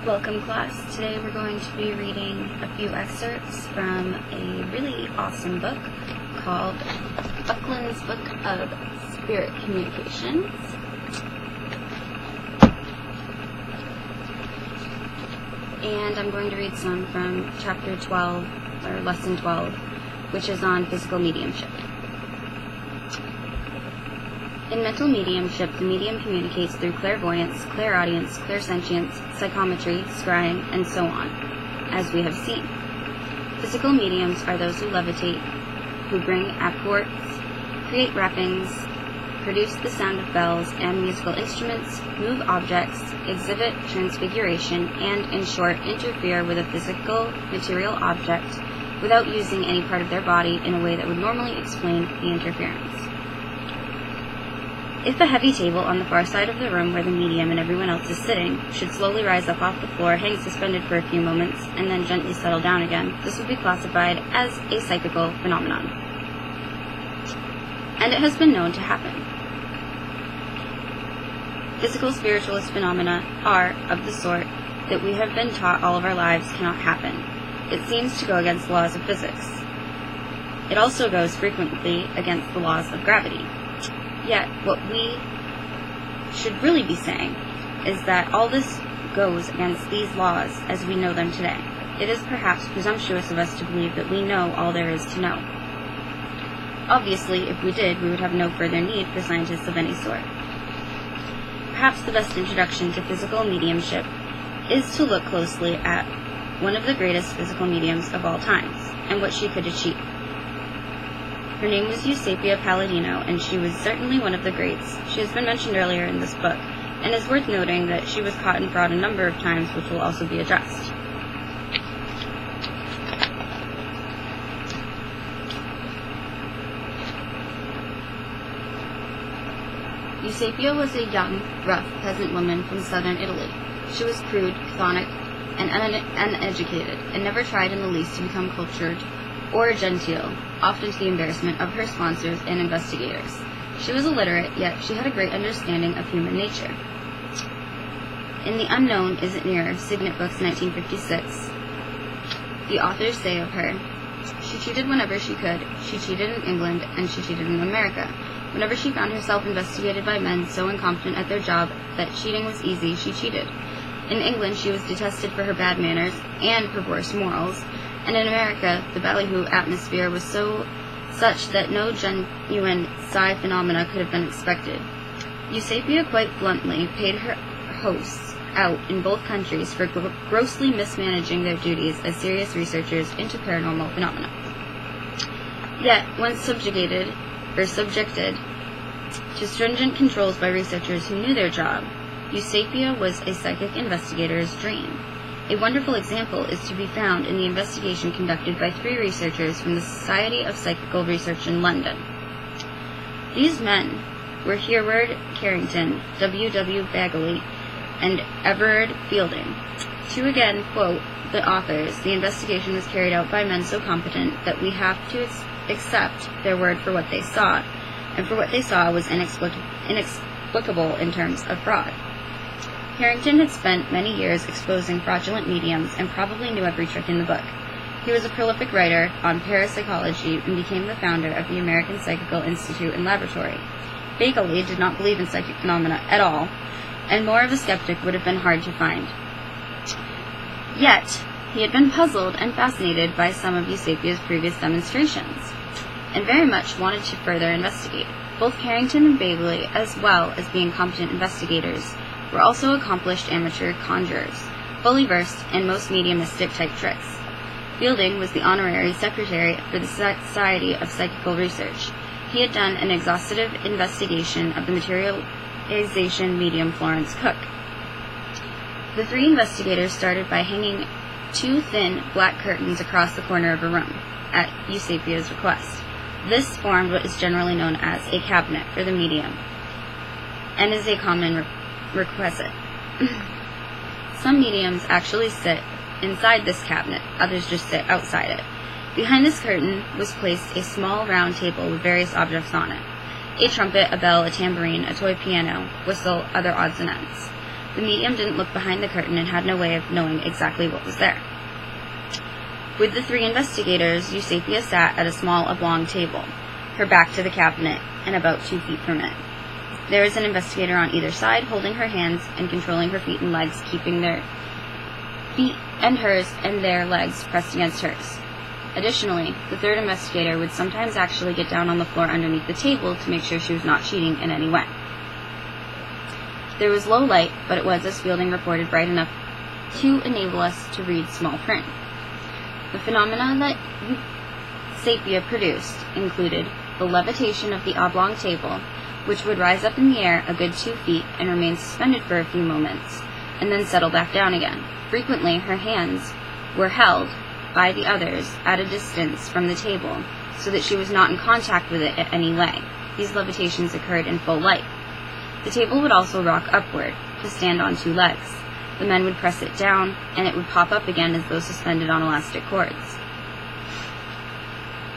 Welcome, class. Today we're going to be reading a few excerpts from a really awesome book called Bucklands Book of Spirit Communications. And I'm going to read some from chapter 12, or lesson 12, which is on physical mediumship. In mental mediumship, the medium communicates through clairvoyance, clairaudience, clairsentience, psychometry, scrying, and so on, as we have seen. Physical mediums are those who levitate, who bring apports, create rappings, produce the sound of bells and musical instruments, move objects, exhibit transfiguration, and, in short, interfere with a physical, material object without using any part of their body in a way that would normally explain the interference. If the heavy table on the far side of the room where the medium and everyone else is sitting should slowly rise up off the floor, hang suspended for a few moments, and then gently settle down again, this would be classified as a psychical phenomenon. And it has been known to happen. Physical spiritualist phenomena are of the sort that we have been taught all of our lives cannot happen. It seems to go against the laws of physics. It also goes frequently against the laws of gravity. Yet, what we should really be saying is that all this goes against these laws as we know them today. It is perhaps presumptuous of us to believe that we know all there is to know. Obviously, if we did, we would have no further need for scientists of any sort. Perhaps the best introduction to physical mediumship is to look closely at one of the greatest physical mediums of all times, and what she could achieve. Her name was Eusapia Palladino, and she was certainly one of the greats. She has been mentioned earlier in this book, and is worth noting that she was caught in fraud a number of times, which will also be addressed. Eusapia was a young, rough peasant woman from southern Italy. She was crude, chthonic, and uneducated, and never tried in the least to become cultured or genteel, often to the embarrassment of her sponsors and investigators. She was illiterate, yet she had a great understanding of human nature. In The Unknown Isn't Near, Signet Books, 1956, the authors say of her, "She cheated whenever she could. She cheated in England, and she cheated in America. Whenever she found herself investigated by men so incompetent at their job that cheating was easy, she cheated. In England, she was detested for her bad manners and perverse morals, and in America, the ballyhoo atmosphere was such that no genuine psi phenomena could have been expected." Eusapia quite bluntly paid her hosts out in both countries for grossly mismanaging their duties as serious researchers into paranormal phenomena. Yet, when subjected to stringent controls by researchers who knew their job, Eusapia was a psychic investigator's dream. A wonderful example is to be found in the investigation conducted by 3 researchers from the Society of Psychical Research in London. These men were Hereward Carrington, W. Bagley, and Everard Fielding. To again quote the authors, the investigation was carried out by men so competent that we have to accept their word for what they saw, and for what they saw was inexplicable in terms of fraud. Carrington had spent many years exposing fraudulent mediums and probably knew every trick in the book. He was a prolific writer on parapsychology and became the founder of the American Psychical Institute and Laboratory. Bagley did not believe in psychic phenomena at all, and more of a skeptic would have been hard to find. Yet, he had been puzzled and fascinated by some of Eusapia's previous demonstrations, and very much wanted to further investigate. Both Carrington and Bagley, as well as being competent investigators, were also accomplished amateur conjurers, fully versed in most mediumistic-type tricks. Fielding was the honorary secretary for the Society of Psychical Research. He had done an exhaustive investigation of the materialization medium Florence Cook. The 3 investigators started by hanging 2 thin, black curtains across the corner of a room, at Eusapia's request. This formed what is generally known as a cabinet for the medium, and is a common requisite. Some mediums actually sit inside this cabinet, others just sit outside it. Behind this curtain was placed a small round table with various objects on it. A trumpet, a bell, a tambourine, a toy piano, whistle, other odds and ends. The medium didn't look behind the curtain and had no way of knowing exactly what was there. With the 3 investigators, Eusapia sat at a small oblong table, her back to the cabinet, and about 2 feet from it. There was an investigator on either side, holding her hands and controlling her feet and legs, keeping their feet and hers and their legs pressed against hers. Additionally, the 3rd investigator would sometimes actually get down on the floor underneath the table to make sure she was not cheating in any way. There was low light, but it was, as Fielding reported, bright enough to enable us to read small print. The phenomena that Eusapia produced included the levitation of the oblong table, which would rise up in the air a good 2 feet and remain suspended for a few moments, and then settle back down again. Frequently, her hands were held by the others at a distance from the table, so that she was not in contact with it in any way. These levitations occurred in full light. The table would also rock upward, to stand on 2 legs. The men would press it down, and it would pop up again as though suspended on elastic cords.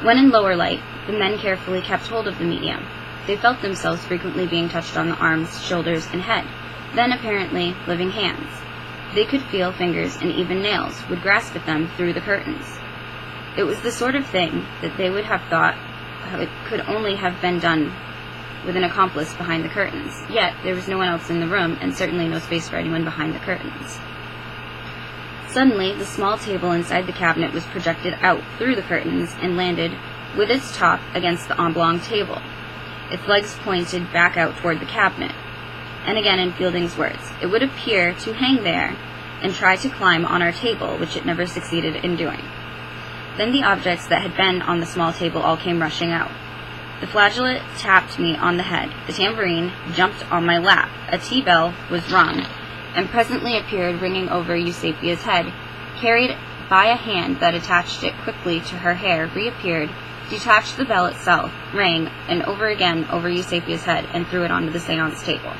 When in lower light, the men carefully kept hold of the medium. They felt themselves frequently being touched on the arms, shoulders, and head, then apparently living hands. They could feel fingers, and even nails would grasp at them through the curtains. It was the sort of thing that they would have thought it could only have been done with an accomplice behind the curtains, yet there was no one else in the room, and certainly no space for anyone behind the curtains. Suddenly, the small table inside the cabinet was projected out through the curtains and landed with its top against the oblong table, its legs pointed back out toward the cabinet. And again, in Fielding's words, it would appear to hang there and try to climb on our table, which it never succeeded in doing. Then the objects that had been on the small table all came rushing out. The flageolet tapped me on the head, the tambourine jumped on my lap, a tea bell was rung, and presently appeared ringing over Eusapia's head, carried by a hand that attached it quickly to her hair, reappeared, detached the bell itself, rang, and over again over Eusapia's head, and threw it onto the seance table.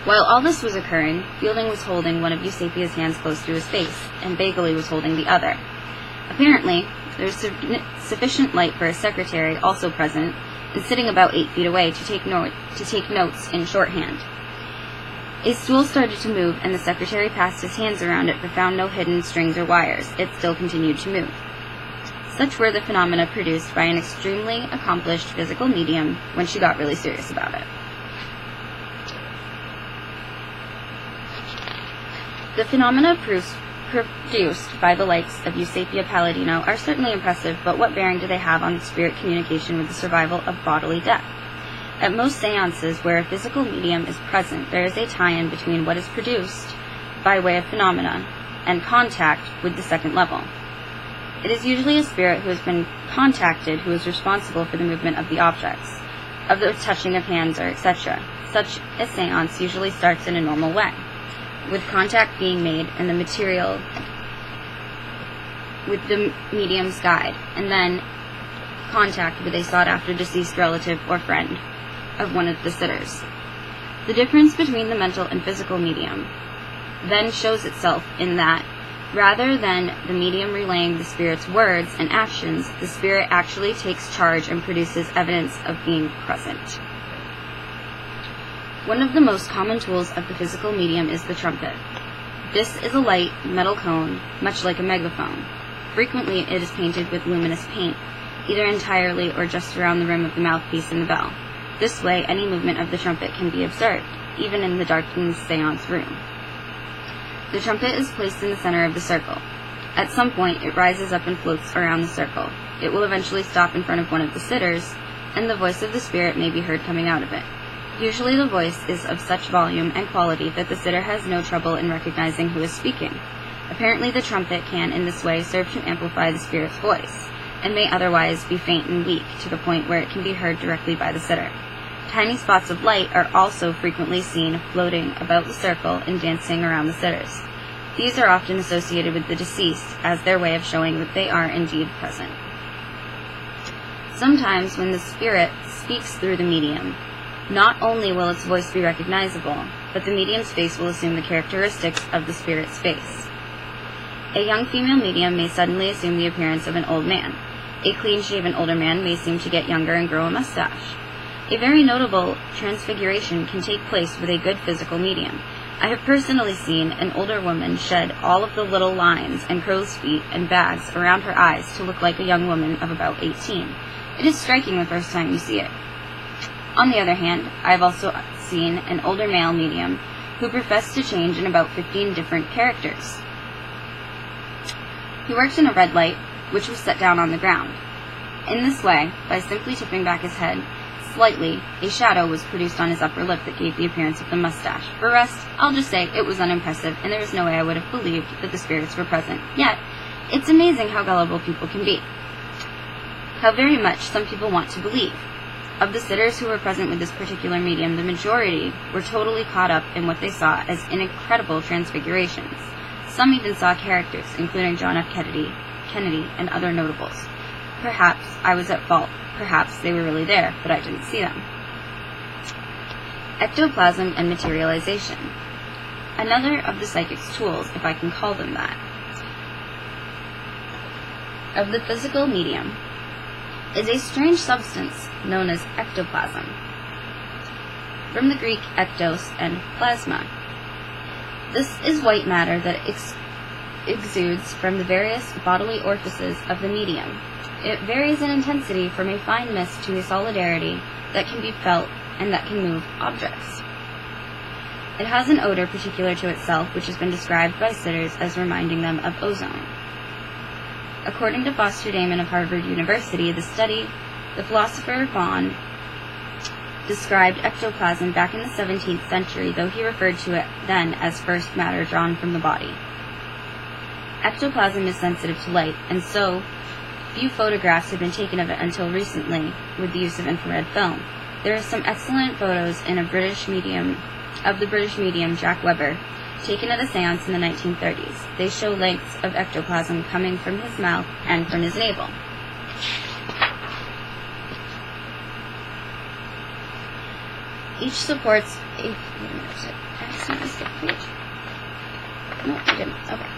While all this was occurring, Fielding was holding one of Eusapia's hands close to his face, and Bagley was holding the other. Apparently, there was sufficient light for a secretary, also present, and sitting about 8 feet away, to take notes in shorthand. A stool started to move, and the secretary passed his hands around it, but found no hidden strings or wires. It still continued to move. Such were the phenomena produced by an extremely accomplished physical medium when she got really serious about it. The phenomena produced by the likes of Eusapia Palladino are certainly impressive, but what bearing do they have on spirit communication with the survival of bodily death? At most seances where a physical medium is present, there is a tie-in between what is produced by way of phenomena and contact with the second level. It is usually a spirit who has been contacted who is responsible for the movement of the objects, of the touching of hands, or etc. Such a seance usually starts in a normal way, with contact being made and the material with the medium's guide, and then contact with a sought-after deceased relative or friend of one of the sitters. The difference between the mental and physical medium then shows itself in that, rather than the medium relaying the spirit's words and actions, the spirit actually takes charge and produces evidence of being present. One of the most common tools of the physical medium is the trumpet. This is a light metal cone, much like a megaphone. Frequently it is painted with luminous paint, either entirely or just around the rim of the mouthpiece and the bell. This way, any movement of the trumpet can be observed, even in the darkened seance room. The trumpet is placed in the center of the circle. At some point, it rises up and floats around the circle. It will eventually stop in front of one of the sitters, and the voice of the spirit may be heard coming out of it. Usually the voice is of such volume and quality that the sitter has no trouble in recognizing who is speaking. Apparently the trumpet can in this way serve to amplify the spirit's voice, and may otherwise be faint and weak to the point where it can be heard directly by the sitter. Tiny spots of light are also frequently seen floating about the circle and dancing around the sitters. These are often associated with the deceased as their way of showing that they are indeed present. Sometimes when the spirit speaks through the medium, not only will its voice be recognizable, but the medium's face will assume the characteristics of the spirit's face. A young female medium may suddenly assume the appearance of an old man. A clean-shaven older man may seem to get younger and grow a mustache. A very notable transfiguration can take place with a good physical medium. I have personally seen an older woman shed all of the little lines and crow's feet and bags around her eyes to look like a young woman of about 18. It is striking the first time you see it. On the other hand, I have also seen an older male medium who professed to change in about 15 different characters. He worked in a red light, which was set down on the ground. In this way, by simply tipping back his head slightly, a shadow was produced on his upper lip that gave the appearance of the mustache. For rest, I'll just say it was unimpressive, and there was no way I would have believed that the spirits were present. Yet, it's amazing how gullible people can be. How very much some people want to believe. Of the sitters who were present with this particular medium, the majority were totally caught up in what they saw as incredible transfigurations. Some even saw characters, including John F. Kennedy, and other notables. Perhaps I was at fault. Perhaps they were really there, but I didn't see them. Ectoplasm and materialization. Another of the psychic's tools, if I can call them that, of the physical medium, is a strange substance known as ectoplasm, from the Greek ektos and plasma. This is white matter that exudes from the various bodily orifices of the medium. It varies in intensity from a fine mist to a solidarity that can be felt and that can move objects. It has an odor particular to itself, which has been described by sitters as reminding them of ozone. According to Foster Damon of Harvard University, the philosopher Vaughan described ectoplasm back in the 17th century, though he referred to it then as first matter drawn from the body. Ectoplasm is sensitive to light, and so few photographs have been taken of it until recently with the use of infrared film. There are some excellent photos in the British medium Jack Weber, taken at a seance in the 1930s. They show lengths of ectoplasm coming from his mouth and from his navel. Each supports a... No, I didn't. Okay.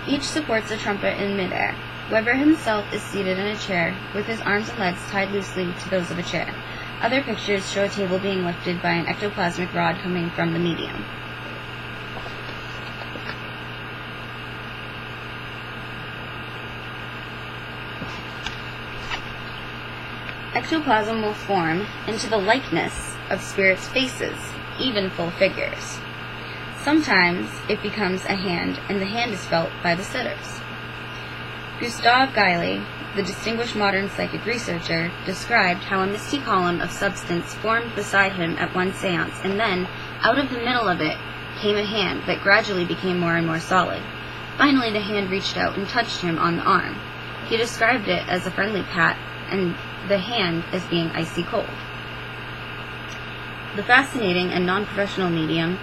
Each supports a trumpet in midair. Weber himself is seated in a chair, with his arms and legs tied loosely to those of a chair. Other pictures show a table being lifted by an ectoplasmic rod coming from the medium. Ectoplasm will form into the likeness of spirits' faces, even full figures. Sometimes it becomes a hand, and the hand is felt by the sitters. Gustav Geily, the distinguished modern psychic researcher, described how a misty column of substance formed beside him at one seance, and then, out of the middle of it, came a hand that gradually became more and more solid. Finally, the hand reached out and touched him on the arm. He described it as a friendly pat, and the hand as being icy cold. The fascinating and non-professional medium,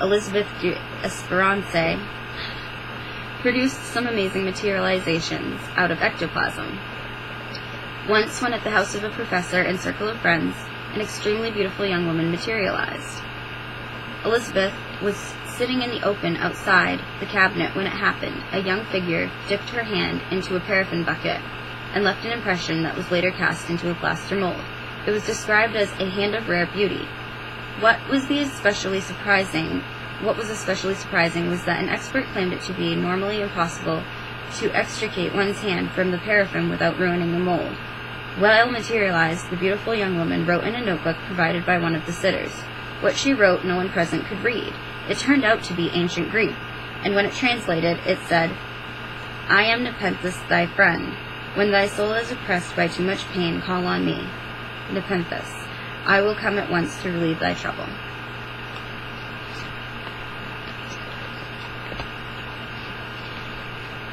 Elizabeth de Esperance, produced some amazing materializations out of ectoplasm. Once, when at the house of a professor and circle of friends, an extremely beautiful young woman materialized. Elizabeth was sitting in the open outside the cabinet when it happened. A young figure dipped her hand into a paraffin bucket and left an impression that was later cast into a plaster mold. It was described as a hand of rare beauty. What was especially surprising was that an expert claimed it to be normally impossible to extricate one's hand from the paraffin without ruining the mold. While materialized, the beautiful young woman wrote in a notebook provided by one of the sitters. What she wrote, no one present could read. It turned out to be ancient Greek, and when it translated, it said, "I am Nepenthes, thy friend. When thy soul is oppressed by too much pain, call on me, Nepenthes. I will come at once to relieve thy trouble."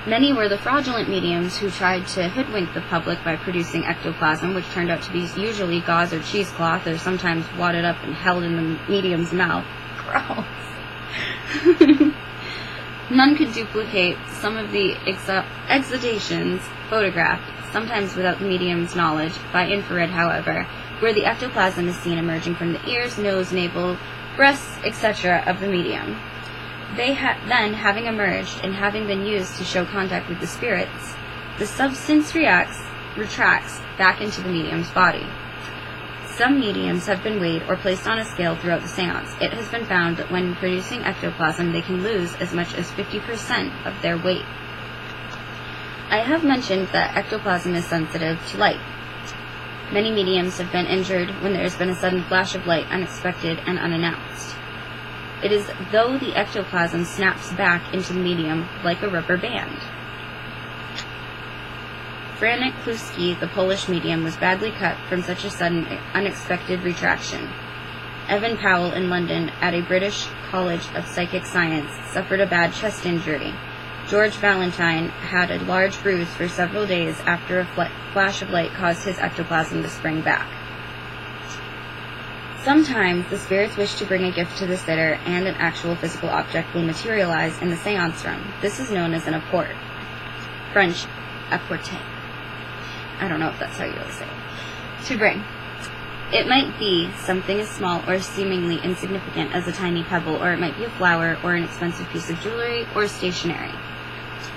Many were the fraudulent mediums who tried to hoodwink the public by producing ectoplasm, which turned out to be usually gauze or cheesecloth, or sometimes wadded up and held in the medium's mouth. Gross. None could duplicate some of the exudations photographed, sometimes without the medium's knowledge, by infrared, however, where the ectoplasm is seen emerging from the ears, nose, navel, breasts, etc. of the medium. They then, having emerged and having been used to show contact with the spirits, the substance reacts retracts back into the medium's body. Some mediums have been weighed or placed on a scale throughout the seance. It has been found that when producing ectoplasm, they can lose as much as 50% of their weight. I have mentioned that ectoplasm is sensitive to light. Many mediums have been injured when there has been a sudden flash of light, unexpected and unannounced. It is though the ectoplasm snaps back into the medium like a rubber band. Franek Kluski, the Polish medium, was badly cut from such a sudden, unexpected retraction. Evan Powell in London, at a British College of Psychic Science, suffered a bad chest injury. George Valentine had a large bruise for several days after a flash of light caused his ectoplasm to spring back. Sometimes the spirits wish to bring a gift to the sitter, and an actual physical object will materialize in the seance room. This is known as an apport. French, apporter. I don't know if that's how you really say it. To bring. It might be something as small or seemingly insignificant as a tiny pebble, or it might be a flower, or an expensive piece of jewelry, or stationery.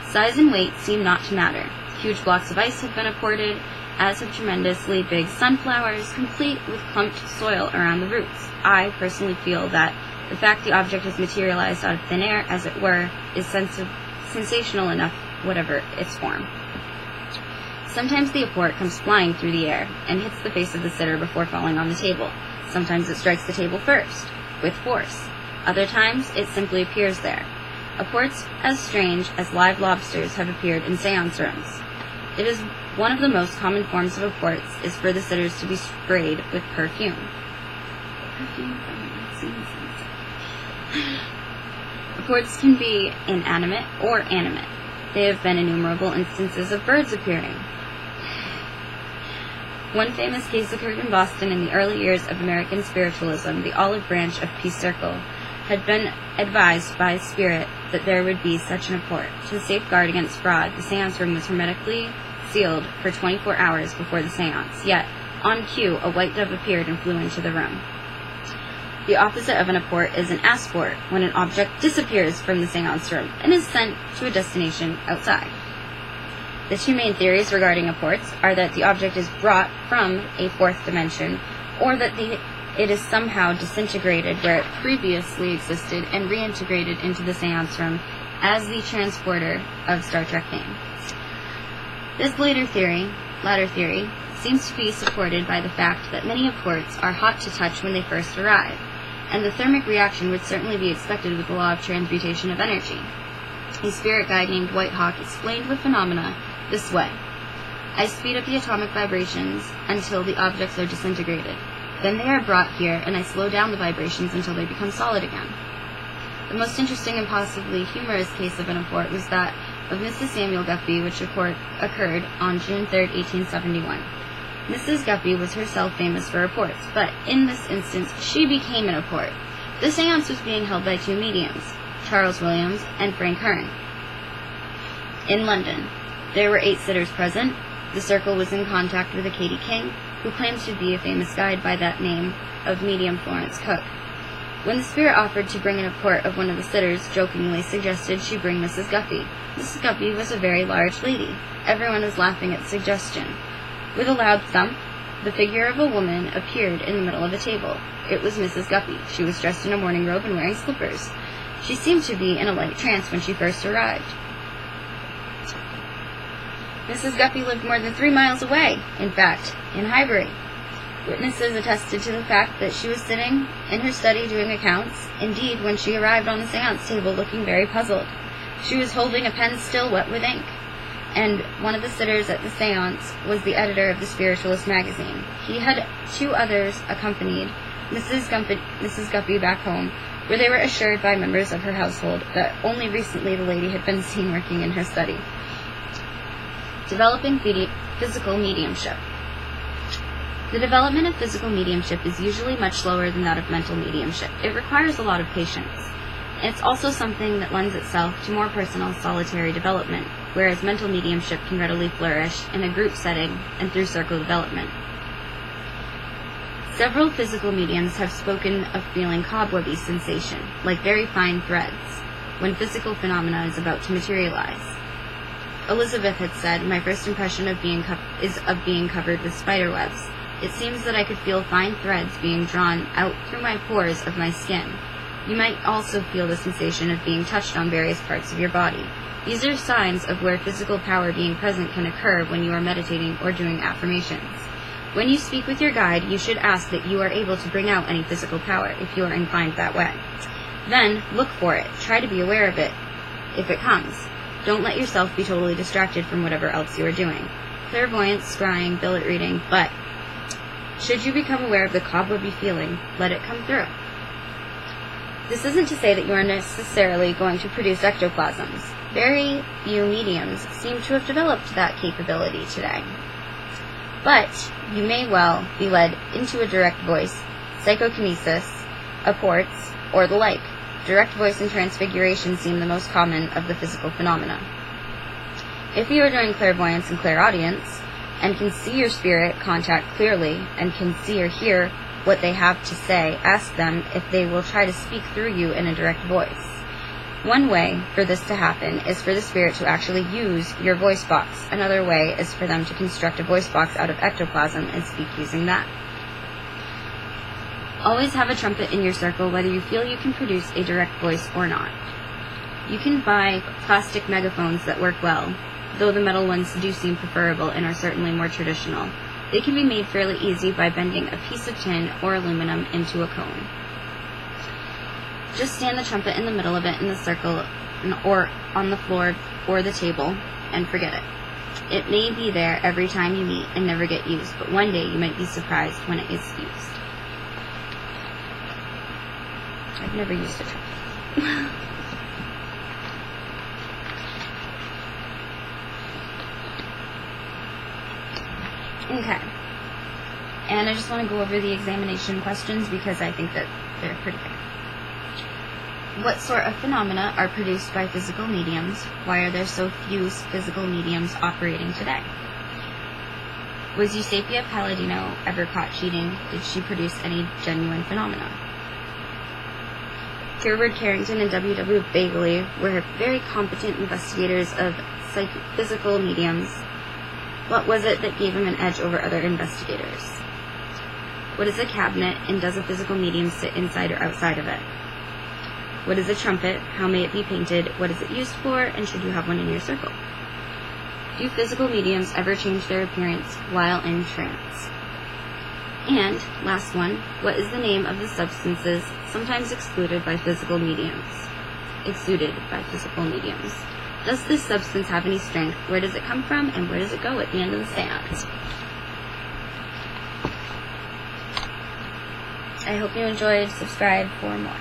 Size and weight seem not to matter. Huge blocks of ice have been apported, as have tremendously big sunflowers, complete with clumped soil around the roots. I personally feel that the fact the object has materialized out of thin air, as it were, is sensational enough, whatever its form. Sometimes the apport comes flying through the air and hits the face of the sitter before falling on the table. Sometimes it strikes the table first, with force. Other times it simply appears there. Apports as strange as live lobsters have appeared in seance rooms. It is one of the most common forms of apports is for the sitters to be sprayed with perfume. Apports can be inanimate or animate. There have been innumerable instances of birds appearing. One famous case occurred in Boston in the early years of American spiritualism. The olive branch of Peace Circle had been advised by a spirit that there would be such an apport. To safeguard against fraud, the seance room was hermetically sealed for 24 hours before the seance. Yet, on cue, a white dove appeared and flew into the room. The opposite of an apport is an asport, when an object disappears from the seance room and is sent to a destination outside. The two main theories regarding apports are that the object is brought from a fourth dimension, or that it is somehow disintegrated where it previously existed and reintegrated into the seance room as the transporter of Star Trek fame. This latter theory, seems to be supported by the fact that many apports are hot to touch when they first arrive, and the thermic reaction would certainly be expected with the law of transmutation of energy. A spirit guide named White Hawk explained the phenomena this way. I speed up the atomic vibrations until the objects are disintegrated. Then they are brought here, and I slow down the vibrations until they become solid again. The most interesting and possibly humorous case of an apport was that of Mrs. Samuel Duffy, which occurred on June 3, 1871. Mrs. Guppy was herself famous for apports, but in this instance, she became an apport. The seance was being held by two mediums, Charles Williams and Frank Hearn, in London. There were 8 sitters present. The circle was in contact with a Katie King, who claims to be a famous guide by that name of medium Florence Cook. When the spirit offered to bring an apport of one of the sitters, jokingly suggested she bring Mrs. Guppy. Mrs. Guppy was a very large lady. Everyone was laughing at the suggestion. With a loud thump, the figure of a woman appeared in the middle of a table. It was Mrs. Guppy. She was dressed in a morning robe and wearing slippers. She seemed to be in a light trance when she first arrived. Mrs. Guppy lived more than 3 miles away, in fact, in Highbury. Witnesses attested to the fact that she was sitting in her study doing accounts, indeed, when she arrived on the seance table looking very puzzled. She was holding a pen still wet with ink, and one of the sitters at the seance was the editor of the Spiritualist magazine. He had 2 others accompanied Mrs. Guppy back home, where they were assured by members of her household that only recently the lady had been seen working in her study. Developing physical mediumship. The development of physical mediumship is usually much slower than that of mental mediumship. It requires a lot of patience. It's also something that lends itself to more personal, solitary development, whereas mental mediumship can readily flourish in a group setting and through circle development. Several physical mediums have spoken of feeling cobwebby sensation, like very fine threads, when physical phenomena is about to materialize. Elizabeth had said, my first impression is of being covered with spider webs. It seems that I could feel fine threads being drawn out through my pores of my skin. You might also feel the sensation of being touched on various parts of your body. These are signs of where physical power being present can occur when you are meditating or doing affirmations. When you speak with your guide, you should ask that you are able to bring out any physical power if you are inclined that way. Then, look for it. Try to be aware of it if it comes. Don't let yourself be totally distracted from whatever else you are doing. Clairvoyance, scrying, billet reading, but should you become aware of the cobwebby feeling, let it come through. This isn't to say that you are necessarily going to produce ectoplasms. Very few mediums seem to have developed that capability today. But you may well be led into a direct voice, psychokinesis, apports, or the like. Direct voice and transfiguration seem the most common of the physical phenomena. If you are doing clairvoyance and clairaudience, and can see your spirit contact clearly, and can see or hear what they have to say, ask them if they will try to speak through you in a direct voice. One way for this to happen is for the spirit to actually use your voice box. Another way is for them to construct a voice box out of ectoplasm and speak using that. Always have a trumpet in your circle, whether you feel you can produce a direct voice or not. You can buy plastic megaphones that work well, though the metal ones do seem preferable and are certainly more traditional. They can be made fairly easy by bending a piece of tin or aluminum into a cone. Just stand the trumpet in the middle of it in the circle or on the floor or the table and forget it. It may be there every time you meet and never get used, but one day you might be surprised when it is used. I've never used a trumpet. Okay. And I just want to go over the examination questions because I think that they're pretty good. What sort of phenomena are produced by physical mediums? Why are there so few physical mediums operating today? Was Eusapia Palladino ever caught cheating? Did she produce any genuine phenomena? Hereward Carrington and W.W. Bagley were very competent investigators of physical mediums. What was it that gave him an edge over other investigators? What is a cabinet, and does a physical medium sit inside or outside of it? What is a trumpet? How may it be painted? What is it used for? And should you have one in your circle? Do physical mediums ever change their appearance while in trance? And, last one, what is the name of the substances sometimes excluded by physical mediums? Does this substance have any strength? Where does it come from? And where does it go at the end of the seance? I hope you enjoyed. Subscribe for more.